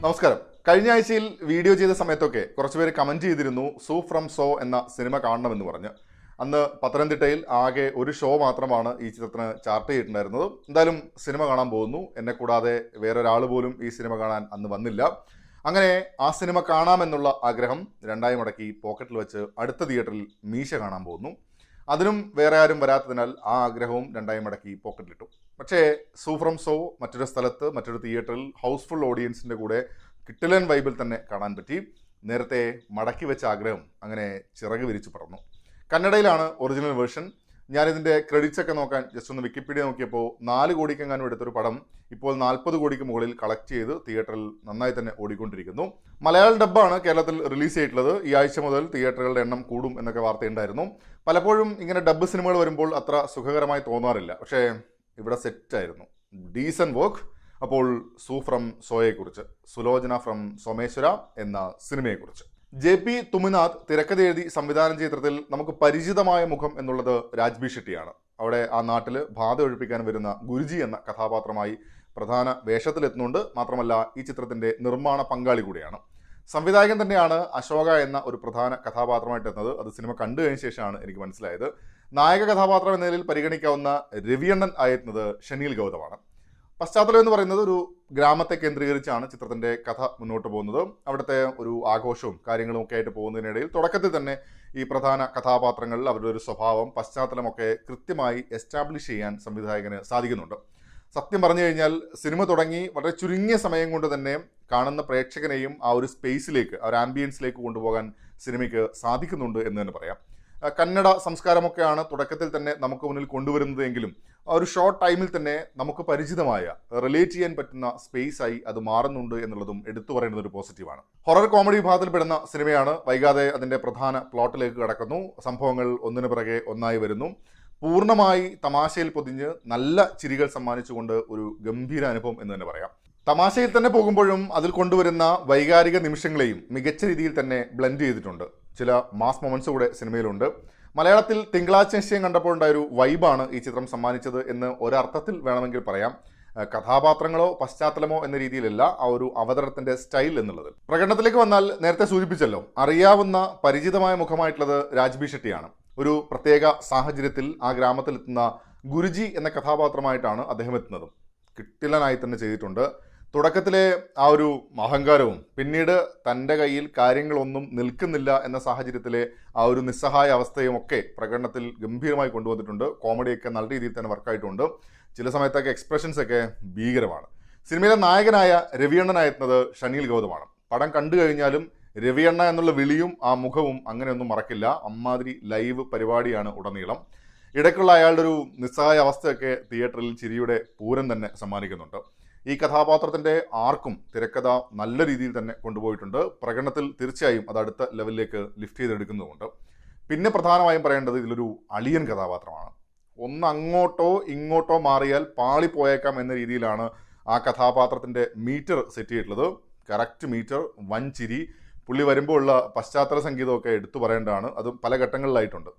നമസ്കാരം. കഴിഞ്ഞ ആഴ്ചയിൽ വീഡിയോ ചെയ്ത സമയത്തൊക്കെ കുറച്ചുപേര് കമൻറ്റ് ചെയ്തിരുന്നു സൂ ഫ്രം സോ എന്ന സിനിമ കാണണമെന്ന് പറഞ്ഞ്. അന്ന് പത്തനംതിട്ടയിൽ ആകെ ഒരു ഷോ മാത്രമാണ് ഈ ചിത്രത്തിന് ചാർട്ട് ചെയ്തിട്ടുണ്ടായിരുന്നത്. എന്തായാലും സിനിമ കാണാൻ പോകുന്നു. എന്നെ കൂടാതെ വേറൊരാൾ പോലും ഈ സിനിമ കാണാൻ അന്ന് വന്നില്ല. അങ്ങനെ ആ സിനിമ കാണാമെന്നുള്ള ആഗ്രഹം രണ്ടായി മടക്കി പോക്കറ്റിൽ വെച്ച് അടുത്ത തിയേറ്ററിൽ മീശ കാണാൻ പോകുന്നു. അതിനും വേറെ ആരും വരാത്തതിനാൽ ആ ആഗ്രഹവും രണ്ടായി മടക്കി പോക്കറ്റിലിട്ടു. പക്ഷേ സൂ ഫ്രം സോ മറ്റൊരു സ്ഥലത്ത് മറ്റൊരു തിയേറ്ററിൽ ഹൗസ്ഫുൾ ഓഡിയൻസിൻ്റെ കൂടെ കിട്ടിലൻ വൈബിൽ തന്നെ കാണാൻ പറ്റി. നേരത്തെ മടക്കി വെച്ച ആഗ്രഹം അങ്ങനെ ചിറക് വിരിച്ചു പറന്നു. കന്നഡയിലാണ് ഒറിജിനൽ വേർഷൻ. ഞാനിതിൻ്റെ ക്രെഡിറ്റ്സ് ഒക്കെ നോക്കാൻ ജസ്റ്റ് ഒന്ന് വിക്കിപീഡിയ നോക്കിയപ്പോൾ 4 കോടിക്കെങ്ങാനും എടുത്തൊരു പടം ഇപ്പോൾ 40 കോടിക്ക് മുകളിൽ കളക്ട് ചെയ്ത് തിയേറ്ററിൽ നന്നായി തന്നെ ഓടിക്കൊണ്ടിരിക്കുന്നു. മലയാളം ഡബ്ബാണ് കേരളത്തിൽ റിലീസ് ചെയ്തിട്ടുള്ളത്. ഈ ആഴ്ച മുതൽ തിയേറ്ററുകളുടെ എണ്ണം കൂടും എന്നൊക്കെ വാർത്തയുണ്ടായിരുന്നു. പലപ്പോഴും ഇങ്ങനെ ഡബ്ബ് സിനിമകൾ വരുമ്പോൾ അത്ര സുഖകരമായി തോന്നാറില്ല. പക്ഷേ ഇവിടെ സെറ്റായിരുന്നു, ഡീസൻറ്റ് വർക്ക്. അപ്പോൾ സൂ ഫ്രം സോയെക്കുറിച്ച്, സുലോചന ഫ്രം സോമേശ്വര എന്ന സിനിമയെക്കുറിച്ച്. JP തുമിനാഥ് തിരക്കഥ എഴുതി സംവിധാനം ചെയ്ത ചിത്രത്തിൽ നമുക്ക് പരിചിതമായ മുഖം എന്നുള്ളത് രാജ്ബി ഷെട്ടിയാണ്. അവിടെ ആ നാട്ടിൽ ബാധ ഒഴിപ്പിക്കാൻ വരുന്ന ഗുരുജി എന്ന കഥാപാത്രമായി പ്രധാന വേഷത്തിലെത്തുന്നുണ്ട്. മാത്രമല്ല ഈ ചിത്രത്തിൻ്റെ നിർമ്മാണ പങ്കാളി കൂടിയാണ്. സംവിധായകൻ തന്നെയാണ് അശോക എന്ന ഒരു പ്രധാന കഥാപാത്രമായിട്ട് എത്തുന്നത്. അത് സിനിമ കണ്ടു കഴിഞ്ഞ ശേഷമാണ് എനിക്ക് മനസ്സിലായത്. നായക കഥാപാത്രം എന്ന നിലയിൽ പരിഗണിക്കാവുന്ന രവിയണ്ണൻ ആയിരുന്നത് ഷനീൽ ഗൗതമാണ്. പശ്ചാത്തലം എന്ന് പറയുന്നത് ഒരു ഗ്രാമത്തെ കേന്ദ്രീകരിച്ചാണ് ചിത്രത്തിൻ്റെ കഥ മുന്നോട്ട് പോകുന്നത്. അവിടുത്തെ ഒരു ആഘോഷവും കാര്യങ്ങളും ഒക്കെ ആയിട്ട് പോകുന്നതിനിടയിൽ തുടക്കത്തിൽ തന്നെ ഈ പ്രധാന കഥാപാത്രങ്ങളിൽ അവരുടെ ഒരു സ്വഭാവം, പശ്ചാത്തലമൊക്കെ കൃത്യമായി എസ്റ്റാബ്ലിഷ് ചെയ്യാൻ സംവിധായകന് സാധിക്കുന്നുണ്ട്. സത്യം പറഞ്ഞു കഴിഞ്ഞാൽ സിനിമ തുടങ്ങി വളരെ ചുരുങ്ങിയ സമയം കൊണ്ട് തന്നെ കാണുന്ന പ്രേക്ഷകനെയും ആ ഒരു സ്പേസിലേക്ക്, ആ ഒരു ആംബിയൻസിലേക്ക് കൊണ്ടുപോകാൻ സിനിമയ്ക്ക് സാധിക്കുന്നുണ്ട് എന്ന് തന്നെ പറയാം. കന്നഡ സംസ്കാരമൊക്കെയാണ് തുടക്കത്തിൽ തന്നെ നമുക്ക് മുന്നിൽ കൊണ്ടുവരുന്നതെങ്കിലും ആ ഒരു ഷോർട്ട് ടൈമിൽ തന്നെ നമുക്ക് പരിചിതമായ, റിലേറ്റ് ചെയ്യാൻ പറ്റുന്ന സ്പേസായി അത് മാറുന്നുണ്ട് എന്നുള്ളതും എടുത്തു പറയുന്നത് ഒരു പോസിറ്റീവാണ്. ഹൊറർ കോമഡി വിഭാഗത്തിൽപ്പെടുന്ന സിനിമയാണ്. വൈകാതെ അതിൻ്റെ പ്രധാന പ്ലോട്ടിലേക്ക് കടക്കുന്നു. സംഭവങ്ങൾ ഒന്നിനു പിറകെ ഒന്നായി വരുന്നു. പൂർണ്ണമായി തമാശയിൽ പൊതിഞ്ഞ് നല്ല ചിരികൾ സമ്മാനിച്ചുകൊണ്ട് ഒരു ഗംഭീര അനുഭവം എന്ന് തന്നെ പറയാം. തമാശയിൽ തന്നെ പോകുമ്പോഴും അതിൽ കൊണ്ടുവരുന്ന വൈകാരിക നിമിഷങ്ങളെയും മികച്ച രീതിയിൽ തന്നെ ബ്ലെൻഡ് ചെയ്തിട്ടുണ്ട്. ചില മാസ് മൊമെന്റ്സ് കൂടെ സിനിമയിലുണ്ട്. മലയാളത്തിൽ തിങ്കളാഴ്ച നിശ്ചയം കണ്ടപ്പോൾ ഉണ്ടായൊരു വൈബാണ് ഈ ചിത്രം സമ്മാനിച്ചത് എന്ന് ഒരർത്ഥത്തിൽ വേണമെങ്കിൽ പറയാം. കഥാപാത്രങ്ങളോ പശ്ചാത്തലമോ എന്ന രീതിയിലല്ല, ആ ഒരു അവതരണത്തിന്റെ സ്റ്റൈൽ എന്നുള്ളത്. പ്രകടനത്തിലേക്ക് വന്നാൽ നേരത്തെ സൂചിപ്പിച്ചല്ലോ, അറിയാവുന്ന പരിചിതമായ മുഖമായിട്ടുള്ളത് രാജ്ബി ഷെട്ടിയാണ്. ഒരു പ്രത്യേക സാഹചര്യത്തിൽ ആ ഗ്രാമത്തിലെത്തുന്ന ഗുരുജി എന്ന കഥാപാത്രമായിട്ടാണ് അദ്ദേഹം എത്തുന്നത്. കിട്ടിലനായി തന്നെ ചെയ്തിട്ടുണ്ട്. തുടക്കത്തിലെ ആ ഒരു അഹങ്കാരവും പിന്നീട് തൻ്റെ കയ്യിൽ കാര്യങ്ങളൊന്നും നിൽക്കുന്നില്ല എന്ന സാഹചര്യത്തിലെ ആ ഒരു നിസ്സഹായ അവസ്ഥയും ഒക്കെ പ്രകടനത്തിൽ ഗംഭീരമായി കൊണ്ടുവന്നിട്ടുണ്ട്. കോമഡിയൊക്കെ നല്ല രീതിയിൽ തന്നെ വർക്കായിട്ടുണ്ട്. ചില സമയത്തൊക്കെ എക്സ്പ്രഷൻസ് ഒക്കെ ഭീകരമാണ്. സിനിമയിലെ നായകനായ രവിയണ്ണനായിരുന്നത് ഷനീൽ ഗൗതമാണ്. പടം കണ്ടു കഴിഞ്ഞാലും രവിയണ്ണ എന്നുള്ള വിളിയും ആ മുഖവും അങ്ങനെയൊന്നും മറക്കില്ല. അമ്മാതിരി ലൈവ് പരിപാടിയാണ് ഉടനീളം. ഇടയ്ക്കുള്ള അയാളുടെ ഒരു നിസ്സഹായ അവസ്ഥയൊക്കെ തിയേറ്ററിൽ ചിരിയുടെ പൂരം തന്നെ സമ്മാനിക്കുന്നുണ്ട്. ഈ കഥാപാത്രത്തിൻ്റെ ആർക്കും തിരക്കഥ നല്ല രീതിയിൽ തന്നെ കൊണ്ടുപോയിട്ടുണ്ട്. പ്രകടനത്തിൽ തീർച്ചയായും അത് അടുത്ത ലെവലിലേക്ക് ലിഫ്റ്റ് ചെയ്തെടുക്കുന്നുമുണ്ട്. പിന്നെ പ്രധാനമായും പറയേണ്ടത് ഇതിലൊരു അളിയൻ കഥാപാത്രമാണ്. ഒന്ന് അങ്ങോട്ടോ ഇങ്ങോട്ടോ മാറിയാൽ പാളിപ്പോയേക്കാം എന്ന രീതിയിലാണ് ആ കഥാപാത്രത്തിൻ്റെ മീറ്റർ സെറ്റ് ചെയ്തിട്ടുള്ളത്. കറക്റ്റ് മീറ്റർ, വൻ ചിരി. പുള്ളി വരുമ്പോൾ ഉള്ള പശ്ചാത്തല സംഗീതമൊക്കെ എടുത്തു പറയേണ്ടതാണ്. അതും പല ഘട്ടങ്ങളിലായിട്ടുണ്ട്.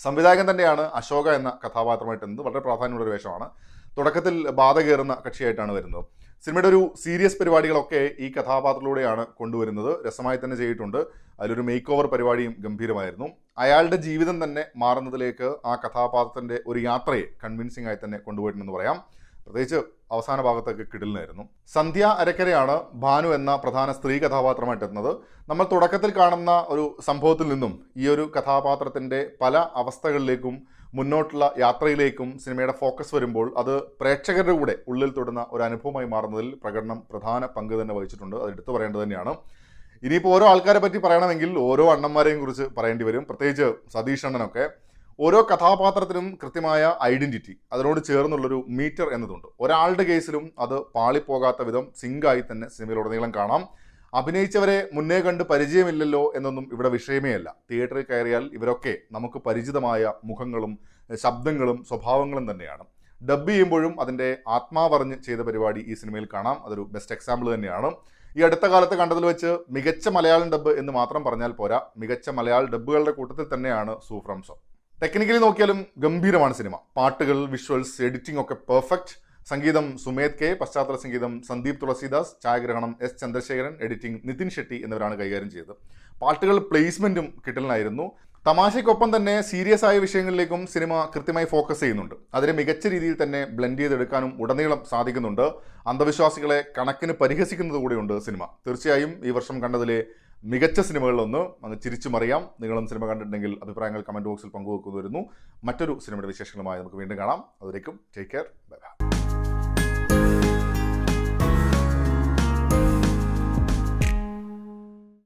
സംവിധായകൻ തന്നെയാണ് അശോക എന്ന കഥാപാത്രമായിട്ട് എന്നത് വളരെ പ്രാധാന്യമുള്ളൊരു വേഷമാണ്. തുടക്കത്തിൽ ബാധ കയറുന്ന കക്ഷിയായിട്ടാണ് വരുന്നത്. സിനിമയുടെ ഒരു സീരിയസ് പരിപാടികളൊക്കെ ഈ കഥാപാത്രത്തിലൂടെയാണ് കൊണ്ടുവരുന്നത്. രസമായി തന്നെ ചെയ്തിട്ടുണ്ട്. അതിലൊരു മേക്ക് ഓവർ പരിപാടിയും ഗംഭീരമായിരുന്നു. അയാളുടെ ജീവിതം തന്നെ മാറുന്നതിലേക്ക് ആ കഥാപാത്രത്തിൻ്റെ ഒരു യാത്രയെ കൺവിൻസിംഗ് ആയി തന്നെ കൊണ്ടുപോയിട്ടുണ്ടെന്ന് പറയാം. പ്രത്യേകിച്ച് അവസാന ഭാഗത്തൊക്കെ കിടിലനായിരുന്നു. സന്ധ്യ അരക്കരയാണ് ഭാനു എന്ന പ്രധാന സ്ത്രീ കഥാപാത്രമായിട്ട് എത്തുന്നത്. നമ്മൾ തുടക്കത്തിൽ കാണുന്ന ഒരു സംഭവത്തിൽ നിന്നും ഈ ഒരു കഥാപാത്രത്തിൻ്റെ പല അവസ്ഥകളിലേക്കും മുന്നോട്ടുള്ള യാത്രയിലേക്കും സിനിമയുടെ ഫോക്കസ് വരുമ്പോൾ അത് പ്രേക്ഷകരുടെ കൂടെ ഉള്ളിൽ തൊടുന്ന ഒരു അനുഭവമായി മാറുന്നതിൽ പ്രകടനം പ്രധാന പങ്ക് തന്നെ വഹിച്ചിട്ടുണ്ട്. അത് എടുത്തു പറയേണ്ടത് തന്നെയാണ്. ഇനിയിപ്പോൾ ഓരോ ആൾക്കാരെ പറ്റി പറയണമെങ്കിൽ ഓരോ അണ്ണന്മാരെയും കുറിച്ച് പറയേണ്ടി വരും. പ്രത്യേകിച്ച് സതീഷ് അണ്ണനൊക്കെ. ഓരോ കഥാപാത്രത്തിനും കൃത്യമായ ഐഡൻറ്റിറ്റി, അതിനോട് ചേർന്നുള്ളൊരു മീറ്റർ എന്നതുണ്ട്. ഒരാളുടെ കേസിലും അത് പാളിപ്പോകാത്ത വിധം സിങ്കായി തന്നെ സിനിമയിലുടനീളം കാണാം. അഭിനയിച്ചവരെ മുന്നേ കണ്ട് പരിചയമില്ലല്ലോ എന്നൊന്നും ഇവിടെ വിഷയമേ അല്ല. തിയേറ്ററിൽ കയറിയാൽ ഇവരൊക്കെ നമുക്ക് പരിചിതമായ മുഖങ്ങളും ശബ്ദങ്ങളും സ്വഭാവങ്ങളും തന്നെയാണ്. ഡബ് ചെയ്യുമ്പോഴും അതിൻ്റെ ആത്മാവറിഞ്ഞ് ചെയ്ത പരിപാടി ഈ സിനിമയിൽ കാണാം. അതൊരു ബെസ്റ്റ് എക്സാമ്പിൾ തന്നെയാണ്. ഈ അടുത്ത കാലത്ത് കണ്ടതിൽ വെച്ച് മികച്ച മലയാളം ഡബ്ബ് എന്ന് മാത്രം പറഞ്ഞാൽ പോരാ, മികച്ച മലയാള ഡബ്ബുകളുടെ കൂട്ടത്തിൽ തന്നെയാണ് സൂ ഫ്രം സോ. ടെക്നിക്കലി നോക്കിയാലും ഗംഭീരമാണ് സിനിമ. പാട്ടുകൾ, വിഷ്വൽസ്, എഡിറ്റിംഗ് ഒക്കെ പെർഫെക്റ്റ്. സംഗീതം സുമേത് കെ, പശ്ചാത്തല സംഗീതം സന്ദീപ് തുളസിദാസ്, ഛായാഗ്രഹണം എസ് ചന്ദ്രശേഖരൻ, എഡിറ്റിംഗ് നിതിൻ ഷെട്ടി എന്നിവരാണ് കൈകാര്യം ചെയ്തത്. പാട്ടുകൾ പ്ലേസ്മെന്റും കിട്ടലിനായിരുന്നു. തമാശയ്ക്കൊപ്പം തന്നെ സീരിയസ് ആയ വിഷയങ്ങളിലേക്കും സിനിമ കൃത്യമായി ഫോക്കസ് ചെയ്യുന്നുണ്ട്. അതിനെ മികച്ച രീതിയിൽ തന്നെ ബ്ലെൻഡ് ചെയ്തെടുക്കാനും ഉടനീളം സാധിക്കുന്നുണ്ട്. അന്ധവിശ്വാസികളെ കണക്കിന് പരിഹസിക്കുന്നത് കൂടിയുണ്ട് സിനിമ. തീർച്ചയായും ഈ വർഷം കണ്ടതിലെ മികച്ച സിനിമകളിലൊന്ന്. അങ്ങ് ചിരിച്ചു മറിയാം. നിങ്ങളും സിനിമ കണ്ടിട്ടുണ്ടെങ്കിൽ അഭിപ്രായങ്ങൾ കമൻറ്റ് ബോക്സിൽ പങ്കുവെക്കുന്നു വരുന്നു. മറ്റൊരു സിനിമയുടെ വിശേഷങ്ങളുമായി നമുക്ക് വീണ്ടും കാണാം. അതുവരേക്കും ടേക്ക് കെയർ, ബൈ ബൈ.